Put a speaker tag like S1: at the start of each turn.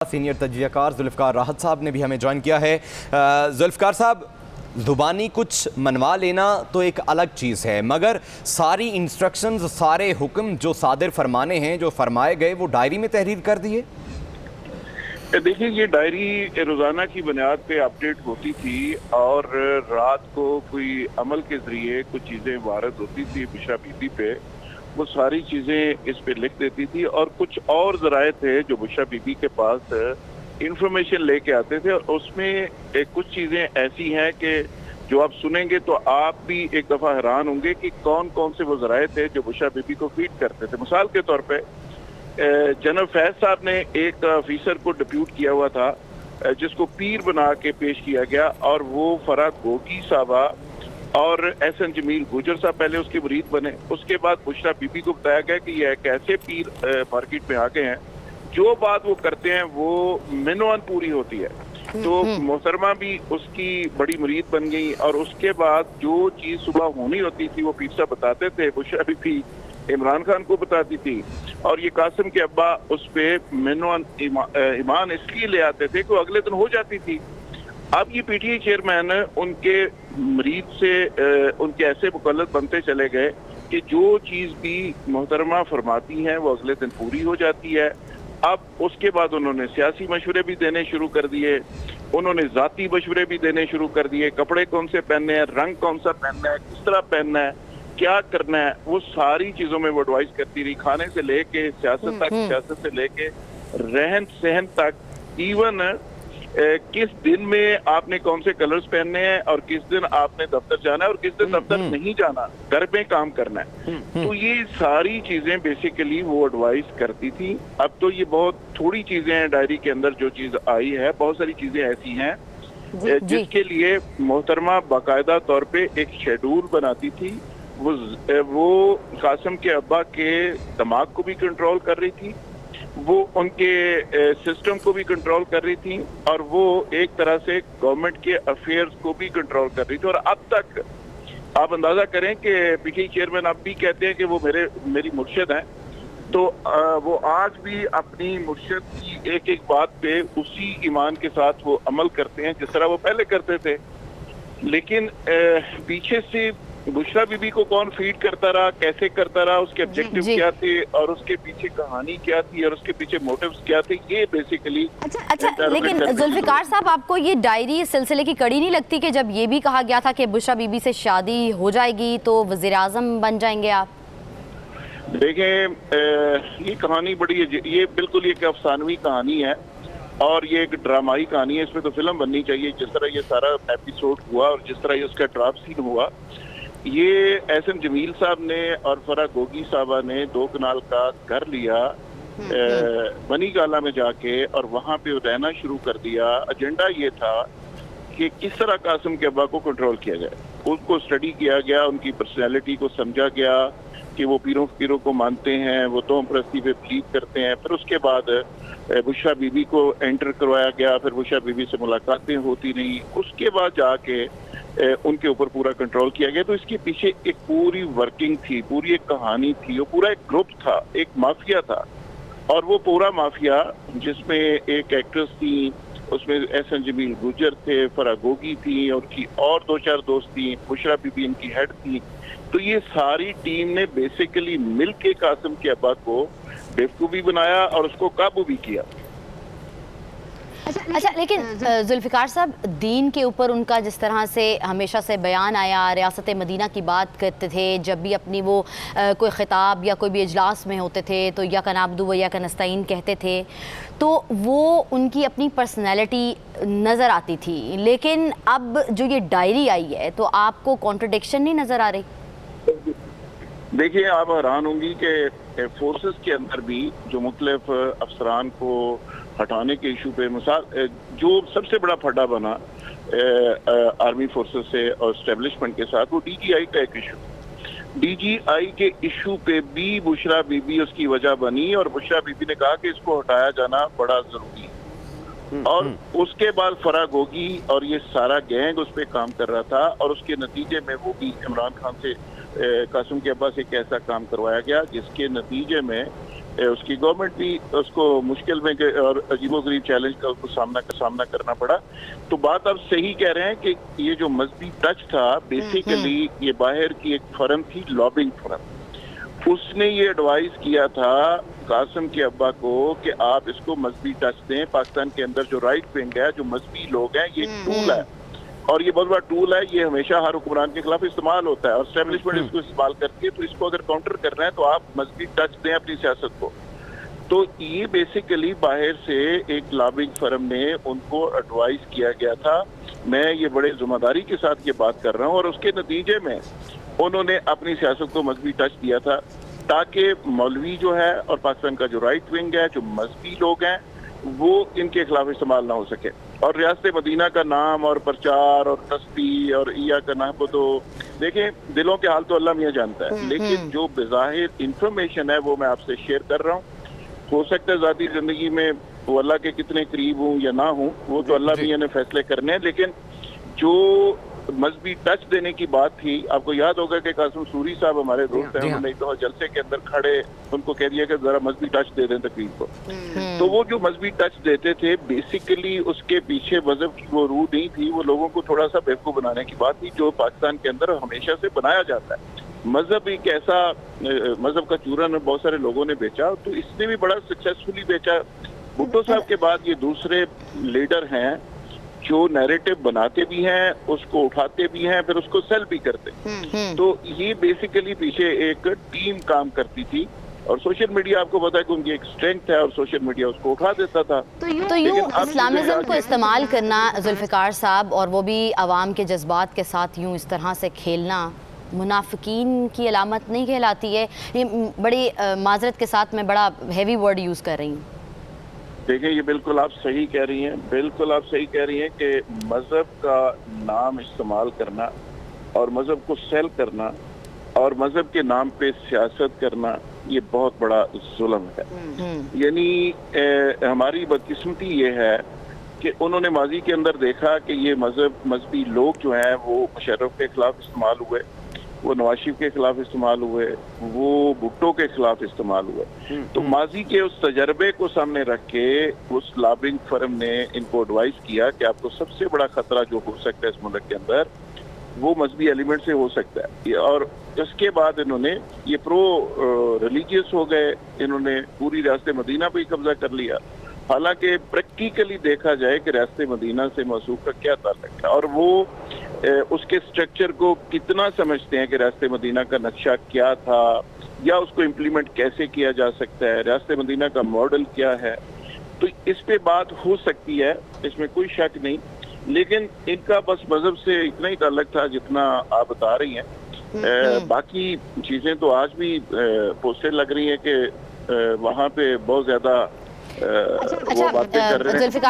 S1: Senior तजियाकार Zulfikar राहत साहब ने भी हमें ज्वाइन किया है। जुल्फ़िकार साहब, ज़ुबानी कुछ मनवा लेना तो एक अलग चीज़ है, मगर सारी इंस्ट्रक्शंस, सारे हुक्म जो सादिर फरमाने हैं, जो फरमाए गए, वो डायरी में तहरीर कर दिए।
S2: देखिए, ये डायरी रोज़ाना की बुनियाद पे अपडेट होती थी और रात को कोई अमल के ज़रिए कुछ चीज़ें वारद होती थी बुशरा बीबी पे, वो सारी चीज़ें इस पे लिख देती थी। और कुछ और ज़राए थे जो बुशरा बीबी के पास इंफॉर्मेशन लेके आते थे, और उसमें कुछ चीज़ें ऐसी हैं कि जो आप सुनेंगे तो आप भी एक दफ़ा हैरान होंगे कि कौन कौन से वो ज़राए थे जो बुशरा बीबी को फीड करते थे। मिसाल के तौर पे जनरल फैज साहब ने एक ऑफिसर को डिप्यूट किया हुआ था जिसको पीर बना के पेश किया गया, और वो फरा गोगी साहबा और एहसन जमील गुजर साहब पहले उसके मुरीद बने। उसके बाद बुशरा बीबी को बताया गया कि ये कैसे पीर मार्केट में आ गए हैं, जो बात वो करते हैं वो मिनवान पूरी होती है। तो मोहतरमा भी उसकी बड़ी मुरीद बन गई, और उसके बाद जो चीज़ सुबह होनी होती थी वो पीर साहब बताते थे, बुशरा बीबी इमरान खान को बताती थी, और ये कासिम के अब्बा उस पर मिनवान ईमान इसलिए ले आते थे कि वो अगले दिन हो जाती थी। अब ये पीटीआई चेयरमैन उनके मरीद से उनके ऐसे मुकल्लद बनते चले गए कि जो चीज़ भी मोहतरमा फरमाती हैं वो अगले दिन पूरी हो जाती है। अब उसके बाद उन्होंने सियासी मशवरे भी देने शुरू कर दिए, उन्होंने ज़ाती मशवरे भी देने शुरू कर दिए, कपड़े कौन से पहनने हैं, रंग कौन सा पहनना है, किस तरह पहनना है, क्या करना है, वो सारी चीज़ों में वो एडवाइस करती रही। खाने से लेके सियासत तक, सियासत से लेके रहन सहन तक, इवन किस दिन में आपने कौन से कलर्स पहनने हैं और किस दिन आपने दफ्तर जाना है और किस दिन दफ्तर नहीं जाना, घर में काम करना है। तो ये सारी चीजें बेसिकली वो एडवाइस करती थी। अब तो ये बहुत थोड़ी चीजें हैं डायरी के अंदर जो चीज आई है, बहुत सारी चीजें ऐसी हैं जिसके लिए मोहतरमा बाकायदा तौर पे एक शेड्यूल बनाती थी। वो कासिम के अब्बा के दिमाग को भी कंट्रोल कर रही थी, वो उनके सिस्टम को भी कंट्रोल कर रही थी, और वो एक तरह से गवर्नमेंट के अफेयर्स को भी कंट्रोल कर रही थी। और अब तक आप अंदाजा करें कि पीटीआई चेयरमैन अब भी कहते हैं कि वो मेरी मुर्शिद हैं, तो वो आज भी अपनी मुर्शिद की एक एक बात पे उसी ईमान के साथ वो अमल करते हैं जिस तरह वो पहले करते थे। लेकिन पीछे से बुशरा बीबी को कौन फीड करता रहा, कैसे करता रहा, उसके ऑब्जेक्टिव क्या थे और उसके पीछे कहानी क्या थी और उसके पीछे मोटिव्स क्या थे, ये बेसिकली
S3: अच्छा लेकिन जुल्फ़िकार साहब, आपको ये डायरी इस सिलसिले की कड़ी नहीं लगती कि जब ये भी कहा गया था कि बुशरा बीबी से शादी हो जाएगी तो वज़ीर आज़म बन जाएंगे आप?
S2: देखें, ये कहानी बड़ी, ये बिल्कुल एक अफसानवी कहानी है और ये एक ड्रामाई कहानी है। इसमें तो फिल्म बननी चाहिए जिस तरह ये सारा एपिसोड हुआ और जिस तरह ये उसका ड्राफ्ट सीन हुआ। ये एहसन जमील साहब ने और फरा गोगी साहबा ने 2 कनाल का घर लिया बनी गाला में जाके, और वहाँ पे रहना शुरू कर दिया। एजेंडा ये था कि किस तरह कासिम के अब्बा को कंट्रोल किया जाए, उनको स्टडी किया गया, उनकी पर्सनैलिटी को समझा गया कि वो पीरों को मानते हैं, वो तोहम परस्ती पे बिलीव करते हैं। फिर उसके बाद बुशरा बीबी को एंटर करवाया गया, फिर बुशरा बीबी से मुलाकातें होती रहीं, उसके बाद जाके उनके ऊपर पूरा कंट्रोल किया गया। तो इसके पीछे एक पूरी वर्किंग थी, पूरी एक कहानी थी, वो पूरा एक ग्रुप था, एक माफिया था। और वो पूरा माफिया जिसमें एक एक्ट्रेस थी, उसमें एहसन जमील गुजर थे, फरा गोगी थी, और उनकी और 2-4 दोस्त थी, बुशरा बीबी इनकी हेड थी। तो ये सारी टीम ने बेसिकली मिल के कासिम के अब्बा को बेवकूफ़ भी बनाया और उसको काबू भी किया।
S3: अच्छा लेकिन जुल्फ़िकार साहब, दीन के ऊपर उनका जिस तरह से हमेशा से बयान आया, रियासत मदीना की बात करते थे, जब भी अपनी वो कोई ख़िताब या कोई भी इजलास में होते थे तो या का नाबदू व या का नस्ताइन कहते थे, तो वो उनकी अपनी पर्सनैलिटी नज़र आती थी। लेकिन अब जो ये डायरी आई है तो आपको कॉन्ट्रडिक्शन नहीं नज़र आ रही?
S2: देखिए, आप हैरान होंगी कि फोर्सेस के अंदर भी जो मुख्तलिफ अफसरान को हटाने के इशू पे, मिसाल जो सबसे बड़ा फड्डा बना आर्मी फोर्सेस से और एस्टेब्लिशमेंट के साथ, वो डीजीआई का एक इशू। डीजीआई के इशू पे भी बुशरा बीबी उसकी वजह बनी, और बुशरा बीबी ने कहा कि इसको हटाया जाना बड़ा जरूरी है। और उसके बाद फरा गोगी और ये सारा गैंग उस पर काम कर रहा था, और उसके नतीजे में वो भी इमरान खान से कासिम के अब्बा से एक ऐसा काम करवाया गया जिसके नतीजे में اس کی گورنمنٹ بھی اس کو مشکل میں اور عجیب و غریب چیلنج کا اس کو سامنا کرنا پڑا. تو بات آپ صحیح کہہ رہے ہیں کہ یہ جو مذہبی ٹچ تھا بیسیکلی یہ باہر کی ایک فرم تھی, لابنگ فرم. اس نے یہ ایڈوائز کیا تھا قاسم کے ابا کو کہ آپ اس کو مذہبی ٹچ دیں. پاکستان کے اندر جو رائٹ ونگ ہے, جو مذہبی لوگ ہیں, یہ ایک ٹول ہے اور یہ بہت بڑا ٹول ہے. یہ ہمیشہ ہر حکمران کے خلاف استعمال ہوتا ہے اور اسٹیبلشمنٹ اس کو استعمال کرتی ہے. تو اس کو اگر کاؤنٹر کرنا ہے تو آپ مذہبی ٹچ دیں اپنی سیاست کو. تو یہ بیسیکلی باہر سے ایک لابنگ فرم نے ان کو ایڈوائز کیا گیا تھا. میں یہ بڑے ذمہ داری کے ساتھ یہ بات کر رہا ہوں اور اس کے نتیجے میں انہوں نے اپنی سیاست کو مذہبی ٹچ دیا تھا تاکہ مولوی جو ہے اور پاکستان کا جو رائٹ ونگ ہے, جو مذہبی لوگ ہیں, وہ ان کے خلاف استعمال نہ ہو سکے. اور ریاست مدینہ کا نام اور پرچار اور تسبیح اور عیا کا نام کو تو دیکھیں, دلوں کے حال تو اللہ میاں جانتا ہے, لیکن جو بظاہر انفارمیشن ہے وہ میں آپ سے شیئر کر رہا ہوں. ہو سکتا ہے ذاتی زندگی میں وہ اللہ کے کتنے قریب ہوں یا نہ ہوں, وہ تو اللہ میاں نے فیصلے کرنے ہیں. لیکن جو مذہبی ٹچ دینے کی بات تھی, آپ کو یاد ہوگا کہ قاسم سوری صاحب ہمارے دوست ہیں, انہوں نے ایک دفعہ جلسے کے اندر کھڑے ان کو کہہ دیا کہ ذرا مذہبی ٹچ دے دیں تقریر کو. تو وہ جو مذہبی ٹچ دیتے تھے بیسیکلی اس کے پیچھے مذہب کی وہ روح نہیں تھی, وہ لوگوں کو تھوڑا سا بیوقوف بنانے کی بات تھی جو پاکستان کے اندر ہمیشہ سے بنایا جاتا ہے. مذہب ایک ایسا مذہب کا چورن بہت سارے لوگوں نے بیچا, تو اس نے بھی بڑا سکسیسفلی بیچا. بھٹو صاحب کے بعد یہ دوسرے لیڈر ہیں جو نیریٹو بناتے بھی ہیں, اس کو اٹھاتے بھی ہیں, پھر اس کو سیل بھی کرتے. تو یہ بیسیکلی پیچھے ایک ٹیم کام کرتی تھی اور سوشل میڈیا آپ کو پتا ہے کہ ان کی ایک اسٹرینتھ ہے اور سوشل میڈیا اس کو اٹھا دیتا تھا.
S3: تو یوں اسلامزم کو استعمال کرنا ذوالفقار صاحب, اور وہ بھی عوام کے جذبات کے ساتھ یوں اس طرح سے کھیلنا, منافقین کی علامت نہیں کہلاتی ہے؟ یہ بڑی معذرت کے ساتھ میں بڑا ہیوی ورڈ یوز کر رہی ہوں.
S2: دیکھیں یہ بالکل آپ صحیح کہہ رہی ہیں, بالکل آپ صحیح کہہ رہی ہیں کہ مذہب کا نام استعمال کرنا اور مذہب کو سیل کرنا اور مذہب کے نام پہ سیاست کرنا یہ بہت بڑا ظلم ہے. یعنی ہماری بدقسمتی یہ ہے کہ انہوں نے ماضی کے اندر دیکھا کہ یہ مذہبی لوگ جو ہیں وہ مشرف کے خلاف استعمال ہوئے, وہ نواز شریف کے خلاف استعمال ہوئے, وہ بھٹو کے خلاف استعمال ہوئے. تو ماضی کے اس تجربے کو سامنے رکھ کے اس لابنگ فرم نے ان کو ایڈوائز کیا کہ آپ کو سب سے بڑا خطرہ جو ہو سکتا ہے اس ملک کے اندر وہ مذہبی ایلیمنٹ سے ہو سکتا ہے. اور اس کے بعد انہوں نے یہ پرو ریلیجیس ہو گئے, انہوں نے پوری ریاست مدینہ پہ ہی قبضہ کر لیا. حالانکہ پریکٹیکلی دیکھا جائے کہ ریاست مدینہ سے موصوف کا کیا تعلق ہے اور وہ اس کے سٹرکچر کو کتنا سمجھتے ہیں کہ ریاست مدینہ کا نقشہ کیا تھا یا اس کو امپلیمنٹ کیسے کیا جا سکتا ہے, ریاست مدینہ کا ماڈل کیا ہے. تو اس پہ بات ہو سکتی ہے, اس میں کوئی شک نہیں, لیکن ان کا بس مذہب سے اتنا ہی تعلق تھا جتنا آپ بتا رہی ہیں. باقی چیزیں تو آج بھی پوسٹر لگ رہی ہیں کہ وہاں پہ بہت زیادہ وہ باتیں کر رہے ہیں.